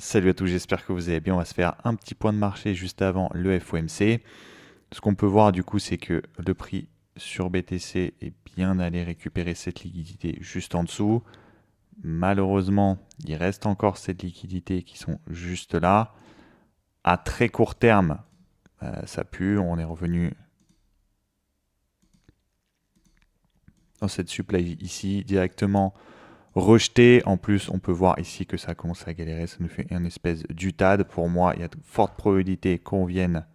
Salut à tous, j'espère que vous allez bien. On va se faire un petit point de marché juste avant le FOMC. Ce qu'on peut voir du coup, c'est que le prix sur BTC est bien allé récupérer cette liquidité juste en dessous. Malheureusement, il reste encore cette liquidité qui sont juste là. À très court terme, ça pue. On est revenu dans cette supply ici directement rejeté. En plus, on peut voir ici que ça commence à galérer. Ça nous fait une espèce d'UTAD. Pour moi, il y a de fortes probabilités qu'on vienne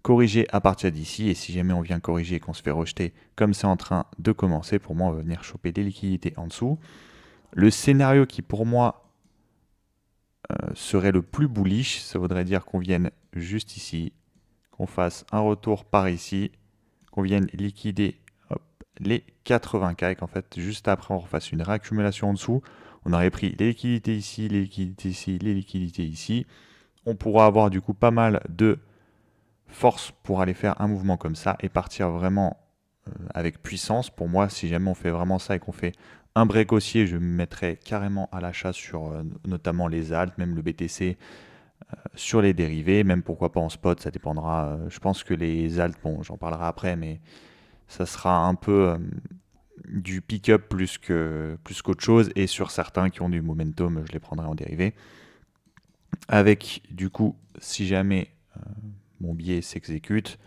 corriger à partir d'ici. Et si jamais on vient corriger et qu'on se fait rejeter comme c'est en train de commencer, pour moi, on va venir choper des liquidités en dessous. Le scénario qui, pour moi, serait le plus bullish, ça voudrait dire qu'on vienne juste ici, qu'on fasse un retour par ici, qu'on vienne liquider hop, les 80K et qu'en fait, juste après, on refasse une réaccumulation en dessous. On aurait pris les liquidités ici, les liquidités ici, les liquidités ici. On pourra avoir du coup pas mal de force pour aller faire un mouvement comme ça et partir vraiment avec puissance. Pour moi, si jamais on fait vraiment ça et qu'on fait un break haussier, je me mettrais carrément à l'achat sur notamment les alts, même le BTC, sur les dérivés, même pourquoi pas en spot, ça dépendra. Je pense que les alts, bon, j'en parlerai après, mais ça sera un peu du pick-up plus qu'autre chose. Et sur certains qui ont du momentum, je les prendrai en dérivé. Avec, du coup, si jamais mon biais s'exécute,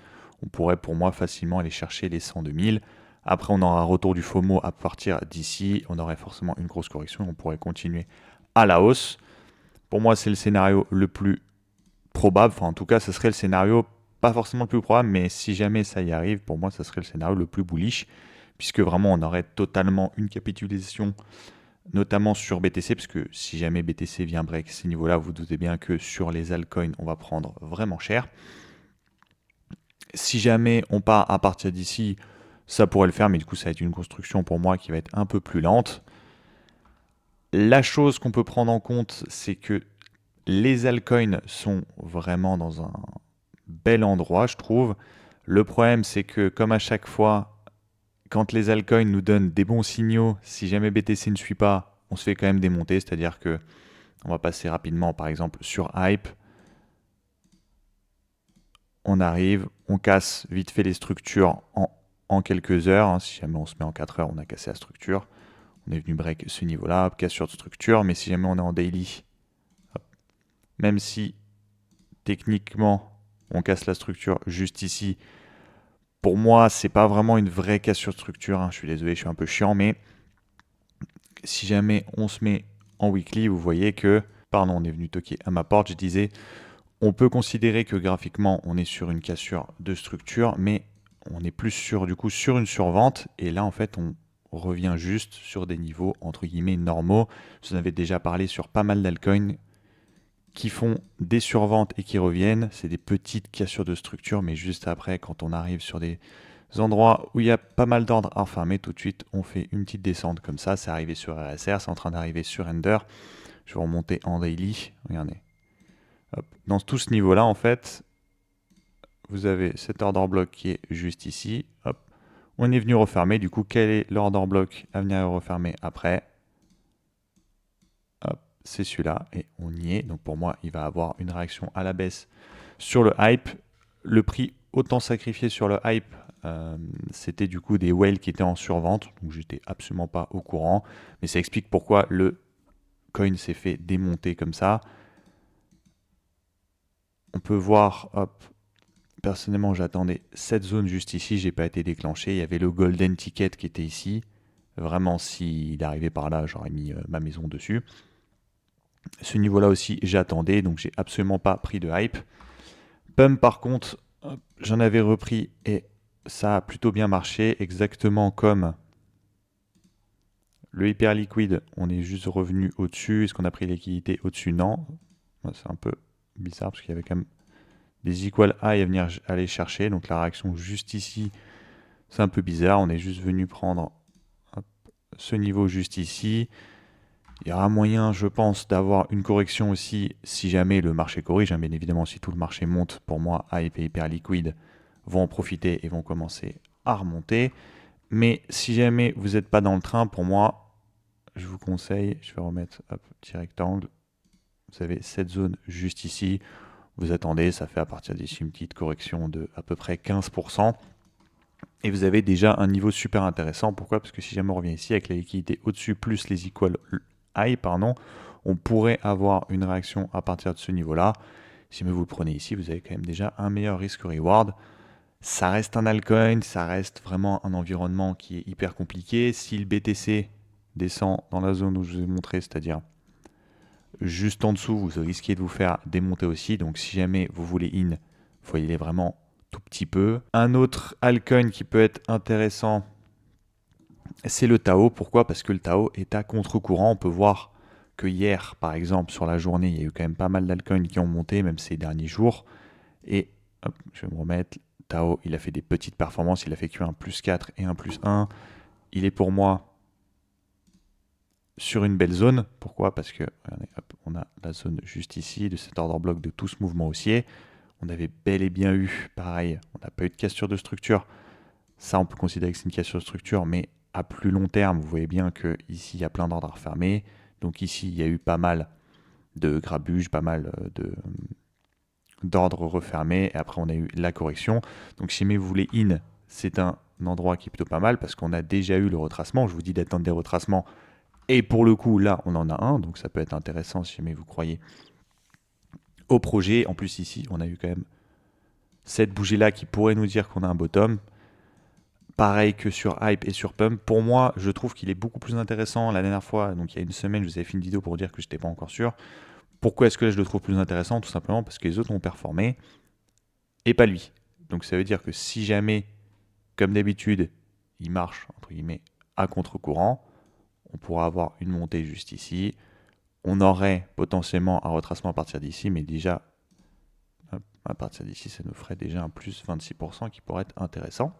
on pourrait pour moi facilement aller chercher les 102 000. Après, on aura un retour du FOMO à partir d'ici. On aurait forcément une grosse correction. On pourrait continuer à la hausse. Pour moi, c'est le scénario le plus probable. Enfin, en tout cas, ce serait le scénario pas forcément le plus probable, mais si jamais ça y arrive, pour moi, ce serait le scénario le plus bullish, puisque vraiment, on aurait totalement une capitulation, notamment sur BTC, parce que si jamais BTC vient break ces niveaux-là, vous doutez bien que sur les altcoins, on va prendre vraiment cher. Si jamais on part à partir d'ici, ça pourrait le faire, mais du coup, ça va être une construction pour moi qui va être un peu plus lente. La chose qu'on peut prendre en compte, c'est que les altcoins sont vraiment dans un bel endroit, je trouve. Le problème, c'est que comme à chaque fois, quand les altcoins nous donnent des bons signaux, si jamais BTC ne suit pas, on se fait quand même démonter. C'est-à-dire que on va passer rapidement, par exemple, sur Hype. On arrive, on casse vite fait les structures en quelques heures. Hein. Si jamais on se met en 4 heures, on a cassé la structure. On est venu break ce niveau-là, cassure de structure. Mais si jamais on est en daily, hop, même si techniquement on casse la structure juste ici, pour moi, c'est pas vraiment une vraie cassure de structure. Hein. Je suis désolé, je suis un peu chiant, mais si jamais on se met en weekly, vous voyez que, pardon, on est venu toquer à ma porte, je disais, on peut considérer que graphiquement, on est sur une cassure de structure, mais on est plus sur, du coup, sur une survente. Et là, en fait, on revient juste sur des niveaux, entre guillemets, normaux. Je vous en avais déjà parlé sur pas mal d'altcoins qui font des surventes et qui reviennent. C'est des petites cassures de structure, mais juste après, quand on arrive sur des endroits où il y a pas mal d'ordres à refermer, tout de suite, on fait une petite descente comme ça. C'est arrivé sur RSR, c'est en train d'arriver sur Ender. Je vais remonter en daily. Regardez. Hop. Dans tout ce niveau-là, en fait, vous avez cet order block qui est juste ici. Hop. On est venu refermer. Du coup, quel est l'order block à venir refermer après? Hop, c'est celui-là et on y est. Donc pour moi, il va avoir une réaction à la baisse sur le hype. Le prix autant sacrifié sur le hype, c'était du coup des whales qui étaient en survente. Donc j'étais absolument pas au courant. Mais ça explique pourquoi le coin s'est fait démonter comme ça. On peut voir, hop, personnellement, j'attendais cette zone juste ici, j'ai pas été déclenché. Il y avait le golden ticket qui était ici. Vraiment, s'il arrivait par là, j'aurais mis ma maison dessus. Ce niveau-là aussi, j'attendais, donc j'ai absolument pas pris de hype. Pump, par contre, j'en avais repris et ça a plutôt bien marché, exactement comme le hyper liquide. On est juste revenu au-dessus. Est-ce qu'on a pris liquidité au-dessus? Non. C'est un peu bizarre parce qu'il y avait quand même des equal high à venir aller chercher. Donc la réaction juste ici, c'est un peu bizarre. On est juste venu prendre ce niveau juste ici. Il y aura moyen, je pense, d'avoir une correction aussi si jamais le marché corrige. Bien évidemment, si tout le marché monte, pour moi, hype et hyper liquide vont en profiter et vont commencer à remonter. Mais si jamais vous n'êtes pas dans le train, pour moi, je vous conseille, je vais remettre petit rectangle, vous avez cette zone juste ici. Vous attendez, ça fait à partir d'ici une petite correction de à peu près 15%. Et vous avez déjà un niveau super intéressant. Pourquoi? Parce que si jamais on revient ici avec la liquidité au-dessus plus les equal high, on pourrait avoir une réaction à partir de ce niveau-là. Si vous le prenez ici, vous avez quand même déjà un meilleur risk-reward. Ça reste un altcoin, ça reste vraiment un environnement qui est hyper compliqué. Si le BTC descend dans la zone où je vous ai montré, c'est-à-dire juste en dessous, vous risquez de vous faire démonter aussi. Donc si jamais vous voulez in, il faut y aller vraiment tout petit peu. Un autre altcoin qui peut être intéressant, c'est le Tao. Pourquoi? Parce que le Tao est à contre-courant. On peut voir que hier, par exemple, sur la journée, il y a eu quand même pas mal d'altcoins qui ont monté, même ces derniers jours. Et hop, je vais me remettre. Tao, il a fait des petites performances. Il a fait qu'un plus 4 et un plus 1. Il est pour moi sur une belle zone. Pourquoi? Parce que regardez, hop, on a la zone juste ici de cet order bloc de tout ce mouvement haussier. On avait bel et bien eu, pareil, on n'a pas eu de cassure de structure. Ça, on peut considérer que c'est une cassure de structure, mais à plus long terme, vous voyez bien qu'ici, il y a plein d'ordres refermés. Donc ici, il y a eu pas mal de grabuges, pas mal d'ordres refermés. Et après, on a eu la correction. Donc si vous voulez in, c'est un endroit qui est plutôt pas mal parce qu'on a déjà eu le retracement. Je vous dis d'attendre des retracements. Et pour le coup, là, on en a un. Donc ça peut être intéressant si jamais vous croyez au projet. En plus, ici, on a eu quand même cette bougie-là qui pourrait nous dire qu'on a un bottom. Pareil que sur Hype et sur Pump. Pour moi, je trouve qu'il est beaucoup plus intéressant. La dernière fois, donc il y a une semaine, je vous avais fait une vidéo pour dire que je n'étais pas encore sûr. Pourquoi est-ce que là, je le trouve plus intéressant? Tout simplement parce que les autres ont performé et pas lui. Donc ça veut dire que si jamais, comme d'habitude, il marche, entre guillemets, à contre-courant, on pourra avoir une montée juste ici. On aurait potentiellement un retracement à partir d'ici, mais déjà, hop, à partir d'ici, ça nous ferait déjà un plus 26% qui pourrait être intéressant.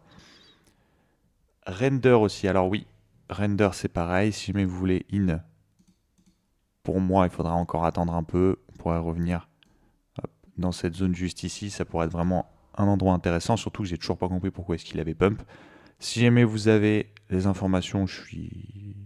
Render aussi, alors oui, Render c'est pareil, si jamais vous voulez in, pour moi il faudra encore attendre un peu, on pourrait revenir dans cette zone juste ici, ça pourrait être vraiment un endroit intéressant, surtout que j'ai toujours pas compris pourquoi est-ce qu'il avait pump. Si jamais vous avez les informations, je suis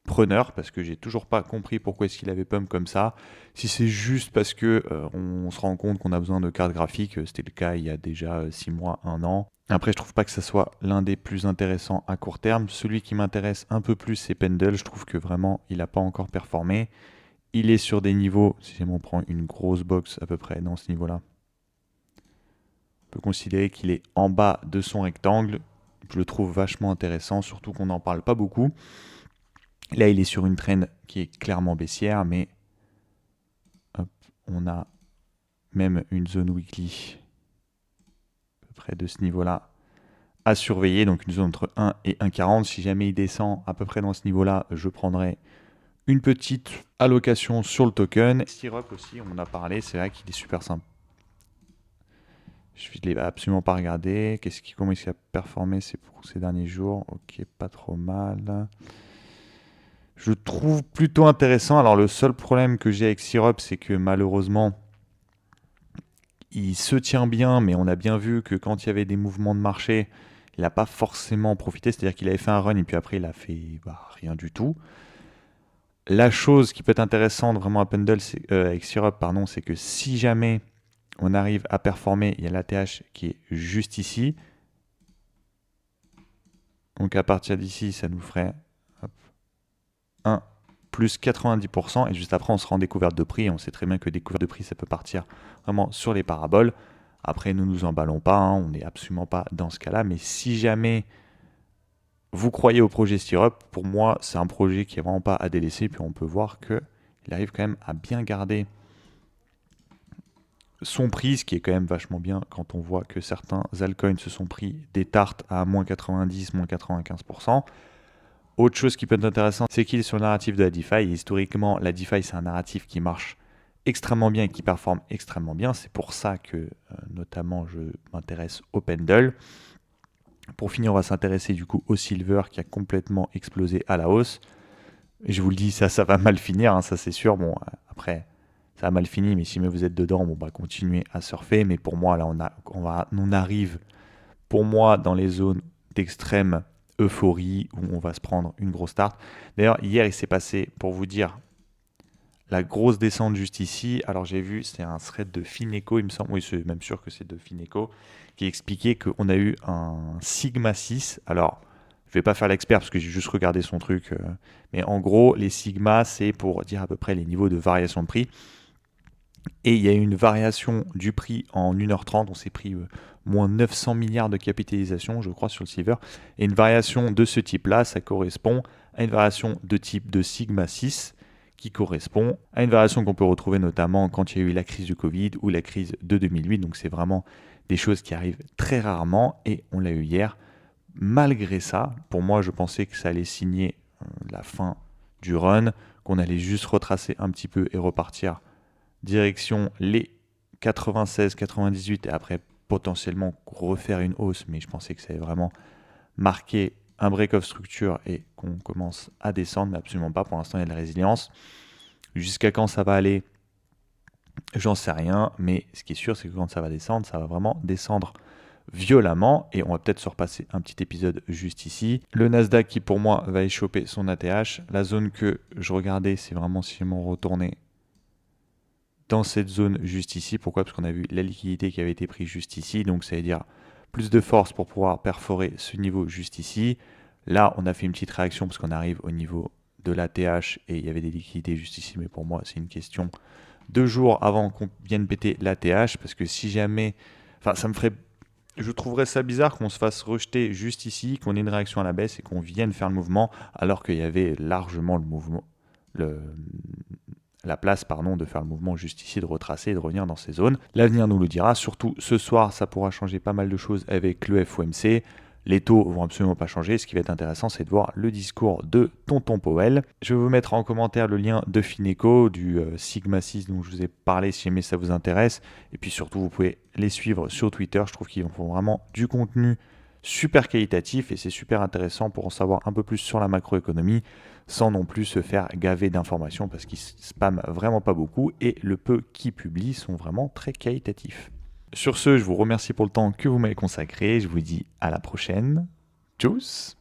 preneur parce que j'ai toujours pas compris pourquoi est-ce qu'il avait pump comme ça. Si c'est juste parce que on se rend compte qu'on a besoin de cartes graphiques, c'était le cas il y a déjà 6 mois, 1 an. Après, je trouve pas que ça soit l'un des plus intéressants à court terme. Celui qui m'intéresse un peu plus, c'est Pendle. Je trouve que vraiment, il n'a pas encore performé. Il est sur des niveaux, si on prend une grosse box à peu près dans ce niveau-là, on peut considérer qu'il est en bas de son rectangle. Je le trouve vachement intéressant, surtout qu'on n'en parle pas beaucoup. Là, il est sur une trend qui est clairement baissière, mais hop, on a même une zone weekly à peu près de ce niveau-là à surveiller, donc une zone entre 1 et 1,40. Si jamais il descend à peu près dans ce niveau-là, je prendrai une petite allocation sur le token. Syrup aussi, on en a parlé, c'est vrai qu'il est super simple. Je ne l'ai absolument pas regardé. Comment il a performé ces derniers jours? Ok, pas trop mal. Je trouve plutôt intéressant. Alors le seul problème que j'ai avec Syrup, c'est que malheureusement, il se tient bien, mais on a bien vu que quand il y avait des mouvements de marché, il n'a pas forcément profité. C'est-à-dire qu'il avait fait un run et puis après il a fait rien du tout. La chose qui peut être intéressante vraiment à Pendle, avec Syrup, c'est que si jamais on arrive à performer, il y a l'ATH qui est juste ici. Donc à partir d'ici, ça nous ferait 1 plus 90%. Et juste après, on sera en découverte de prix. Et on sait très bien que découverte de prix, ça peut partir vraiment sur les paraboles. Après, nous ne nous emballons pas. On n'est absolument pas dans ce cas-là. Mais si jamais vous croyez au projet Syrup, pour moi, c'est un projet qui n'est vraiment pas à délaisser. Puis on peut voir qu'il arrive quand même à bien garder son prix, ce qui est quand même vachement bien quand on voit que certains altcoins se sont pris des tartes à moins 90, moins 95%. Autre chose qui peut être intéressante, c'est qu'il est sur le narratif de la DeFi. Et historiquement, la DeFi, c'est un narratif qui marche extrêmement bien et qui performe extrêmement bien. C'est pour ça que, notamment, je m'intéresse au Pendle. Pour finir, on va s'intéresser du coup au Silver qui a complètement explosé à la hausse. Et je vous le dis, ça va mal finir, hein, ça c'est sûr. Bon, après, ça a mal fini, mais si vous êtes dedans, continuez à surfer. Mais pour moi, là, on arrive, pour moi, dans les zones d'extrême euphorie où on va se prendre une grosse tarte. D'ailleurs, hier, il s'est passé, pour vous dire la grosse descente juste ici. Alors j'ai vu, c'est un thread de Fineco, il me semble, oui c'est même sûr que c'est de Fineco, qui expliquait qu'on a eu un Sigma 6. Alors je vais pas faire l'expert parce que j'ai juste regardé son truc, mais en gros les Sigma c'est pour dire à peu près les niveaux de variation de prix. Et il y a eu une variation du prix en 1h30, on s'est pris moins 900 milliards de capitalisation, je crois, sur le silver. Et une variation de ce type-là, ça correspond à une variation de type de Sigma 6, qui correspond à une variation qu'on peut retrouver notamment quand il y a eu la crise du Covid ou la crise de 2008. Donc c'est vraiment des choses qui arrivent très rarement et on l'a eu hier. Malgré ça, pour moi, je pensais que ça allait signer la fin du run, qu'on allait juste retracer un petit peu et repartir direction les 96, 98 et après potentiellement refaire une hausse, mais je pensais que ça allait vraiment marquer un break-off structure et qu'on commence à descendre, mais absolument pas. Pour l'instant, il y a de la résilience. Jusqu'à quand ça va aller, j'en sais rien, mais ce qui est sûr, c'est que quand ça va descendre, ça va vraiment descendre violemment et on va peut-être se repasser un petit épisode juste ici. Le Nasdaq qui pour moi va échoper son ATH. La zone que je regardais, c'est vraiment si on retournait dans cette zone juste ici. Pourquoi? Parce qu'on a vu la liquidité qui avait été prise juste ici. Donc ça veut dire plus de force pour pouvoir perforer ce niveau juste ici. Là, on a fait une petite réaction parce qu'on arrive au niveau de l'ATH et il y avait des liquidités juste ici. Mais pour moi, c'est une question de jours avant qu'on vienne péter l'ATH. Parce que si jamais... Enfin, ça me ferait... Je trouverais ça bizarre qu'on se fasse rejeter juste ici, qu'on ait une réaction à la baisse et qu'on vienne faire le mouvement alors qu'il y avait largement le mouvement... la place de faire le mouvement juste ici, de retracer et de revenir dans ces zones. L'avenir nous le dira, surtout ce soir, ça pourra changer pas mal de choses avec le FOMC. Les taux vont absolument pas changer. Ce qui va être intéressant, c'est de voir le discours de Tonton Powell. Je vais vous mettre en commentaire le lien de Fineco, du Sigma 6 dont je vous ai parlé si jamais ça vous intéresse. Et puis surtout, vous pouvez les suivre sur Twitter. Je trouve qu'ils font vraiment du contenu super qualitatif et c'est super intéressant pour en savoir un peu plus sur la macroéconomie sans non plus se faire gaver d'informations parce qu'ils spamment vraiment pas beaucoup et le peu qu'ils publient sont vraiment très qualitatifs. Sur ce, je vous remercie pour le temps que vous m'avez consacré. Je vous dis à la prochaine. Tchuss!